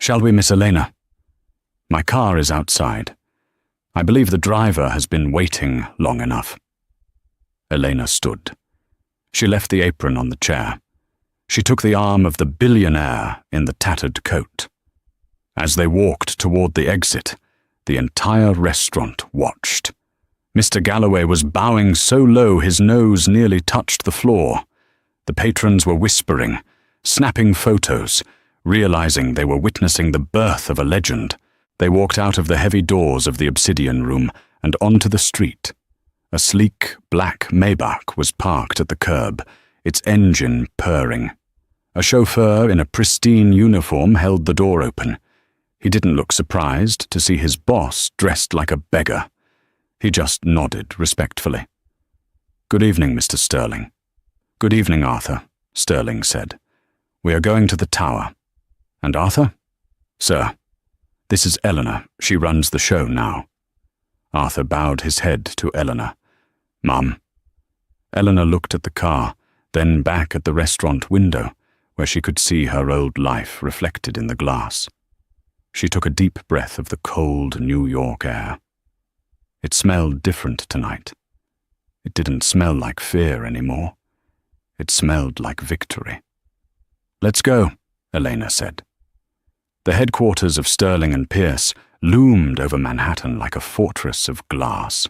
Shall we, Miss Elena? My car is outside. I believe the driver has been waiting long enough. Elena stood. She left the apron on the chair. She took the arm of the billionaire in the tattered coat. As they walked toward the exit, the entire restaurant watched. Mr. Galloway was bowing so low his nose nearly touched the floor. The patrons were whispering, snapping photos, realizing they were witnessing the birth of a legend. They walked out of the heavy doors of the obsidian room and onto the street. A sleek, black Maybach was parked at the curb, its engine purring. A chauffeur in a pristine uniform held the door open. He didn't look surprised to see his boss dressed like a beggar. He just nodded respectfully. "Good evening, Mr. Sterling." "Good evening, Arthur," Sterling said. "We are going to the tower." "And Arthur?" "Sir, this is Eleanor. She runs the show now." Arthur bowed his head to Eleanor. "Mum." Eleanor looked at the car, then back at the restaurant window, where she could see her old life reflected in the glass. She took a deep breath of the cold New York air. It smelled different tonight. It didn't smell like fear anymore. It smelled like victory. "Let's go," Elena said. The headquarters of Sterling and Pierce loomed over Manhattan like a fortress of glass.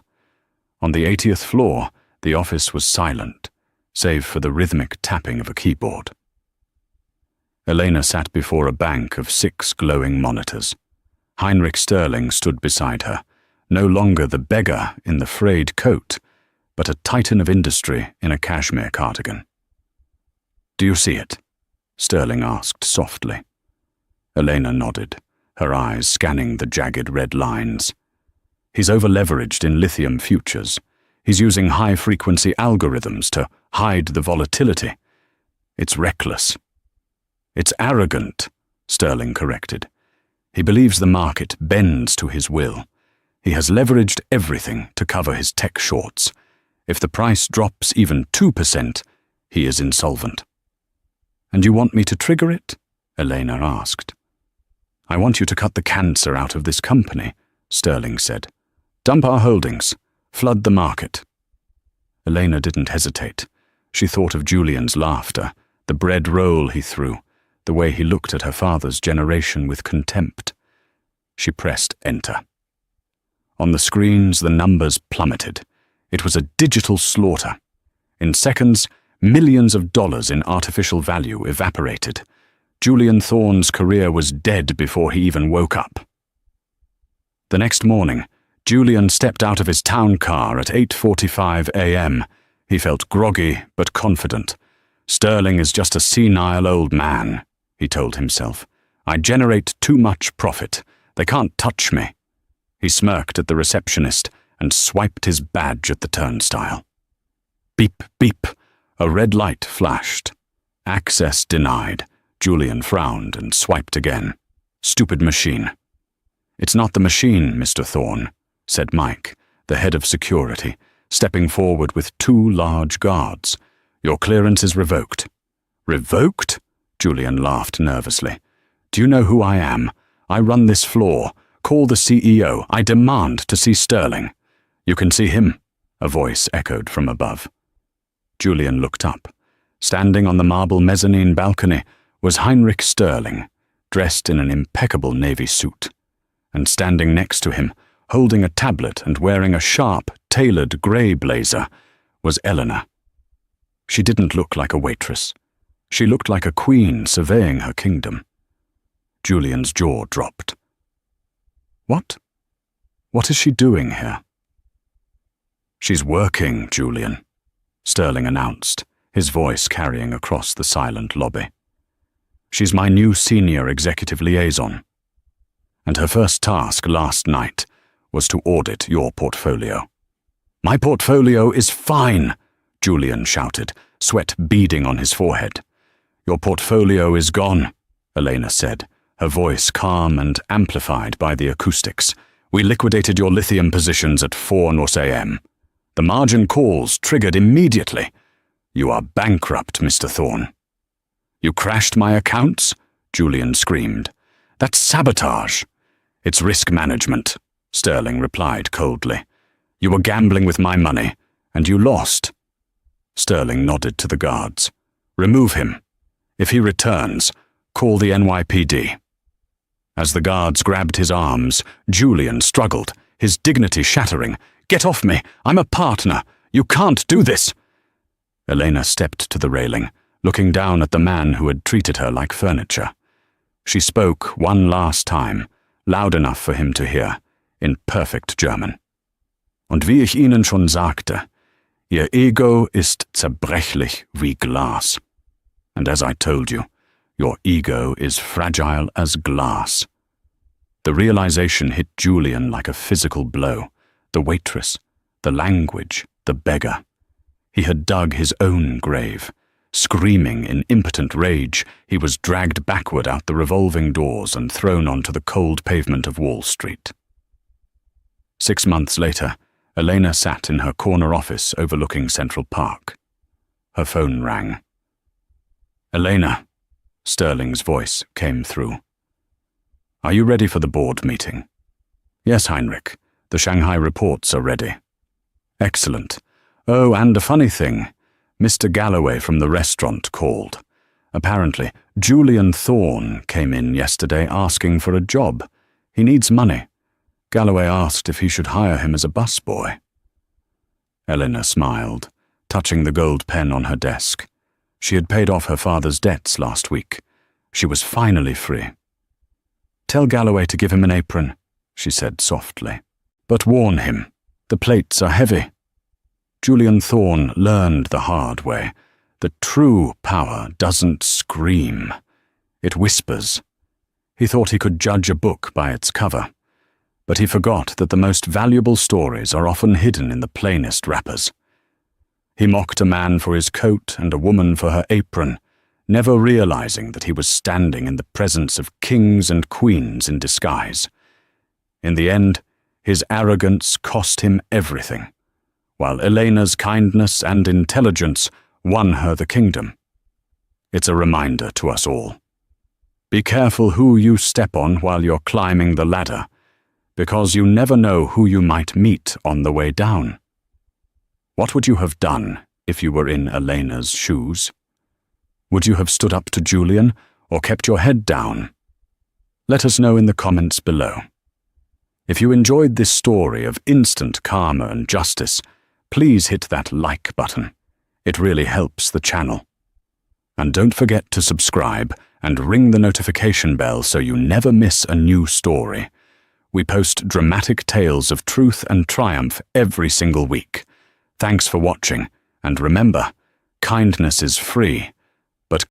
On the 80th floor, the office was silent, save for the rhythmic tapping of a keyboard. Elena sat before a bank of 6 glowing monitors. Heinrich Sterling stood beside her, no longer the beggar in the frayed coat, but a titan of industry in a cashmere cardigan. "Do you see it?" Sterling asked softly. Elena nodded, her eyes scanning the jagged red lines. "He's over-leveraged in lithium futures. He's using high-frequency algorithms to hide the volatility. It's reckless." "It's arrogant," Sterling corrected. "He believes the market bends to his will. He has leveraged everything to cover his tech shorts. If the price drops even 2%, he is insolvent." "And you want me to trigger it?" Elena asked. "I want you to cut the cancer out of this company," Sterling said. "Dump our holdings. Flood the market." Elena didn't hesitate. She thought of Julian's laughter, the bread roll he threw, the way he looked at her father's generation with contempt. She pressed enter. On the screens, the numbers plummeted. It was a digital slaughter. In seconds, millions of dollars in artificial value evaporated. Julian Thorne's career was dead before he even woke up. The next morning, Julian stepped out of his town car at 8:45 a.m. He felt groggy but confident. "Sterling is just a senile old man," he told himself. "I generate too much profit. They can't touch me." He smirked at the receptionist and swiped his badge at the turnstile. Beep, beep. A red light flashed. "Access denied." Julian frowned and swiped again. "Stupid machine." "It's not the machine, Mr. Thorne," said Mike, the head of security, stepping forward with 2 large guards. "Your clearance is revoked." "Revoked?" Julian laughed nervously. "Do you know who I am? I run this floor. Call the CEO. I demand to see Sterling." "You can see him," a voice echoed from above. Julian looked up. Standing on the marble mezzanine balcony was Heinrich Sterling, dressed in an impeccable navy suit. And standing next to him, holding a tablet and wearing a sharp, tailored grey blazer, was Eleanor. She didn't look like a waitress. She looked like a queen surveying her kingdom. Julian's jaw dropped. What is she doing here?" "She's working, Julian," Sterling announced, his voice carrying across the silent lobby. "She's my new senior executive liaison. And her first task last night was to audit your portfolio." "My portfolio is fine," Julian shouted, sweat beading on his forehead. "Your portfolio is gone," Elena said, her voice calm and amplified by the acoustics. "We liquidated your lithium positions at 4 a.m. The margin calls triggered immediately. You are bankrupt, Mr. Thorne." "You crashed my accounts?" Julian screamed. "That's sabotage." "It's risk management," Sterling replied coldly. "You were gambling with my money, and you lost." Sterling nodded to the guards. "Remove him. If he returns, call the NYPD." As the guards grabbed his arms, Julian struggled, his dignity shattering. "Get off me! I'm a partner! You can't do this!" Elena stepped to the railing, looking down at the man who had treated her like furniture. She spoke one last time, loud enough for him to hear, in perfect German. Und wie ich Ihnen schon sagte, Ihr Ego ist zerbrechlich wie Glas. And as I told you, your ego is fragile as glass. The realization hit Julian like a physical blow. The waitress, the language, the beggar. He had dug his own grave. Screaming in impotent rage, he was dragged backward out the revolving doors and thrown onto the cold pavement of Wall Street. 6 months later, Elena sat in her corner office overlooking Central Park. Her phone rang. "Elena," Sterling's voice came through. "Are you ready for the board meeting?" "Yes, Heinrich. The Shanghai reports are ready." "Excellent. Oh, and a funny thing. Mr. Galloway from the restaurant called. Apparently, Julian Thorne came in yesterday asking for a job. He needs money. Galloway asked if he should hire him as a busboy." Elena smiled, touching the gold pen on her desk. She had paid off her father's debts last week. She was finally free. "Tell Galloway to give him an apron," she said softly. "But warn him. The plates are heavy." Julian Thorne learned the hard way that true power doesn't scream. It whispers. He thought he could judge a book by its cover. But he forgot that the most valuable stories are often hidden in the plainest wrappers. He mocked a man for his coat and a woman for her apron, never realizing that he was standing in the presence of kings and queens in disguise. In the end, his arrogance cost him everything, while Elena's kindness and intelligence won her the kingdom. It's a reminder to us all. Be careful who you step on while you're climbing the ladder, because you never know who you might meet on the way down. What would you have done if you were in Elena's shoes? Would you have stood up to Julian or kept your head down? Let us know in the comments below. If you enjoyed this story of instant karma and justice, please hit that like button. It really helps the channel. And don't forget to subscribe and ring the notification bell so you never miss a new story. We post dramatic tales of truth and triumph every single week. Thanks for watching, and remember, kindness is free,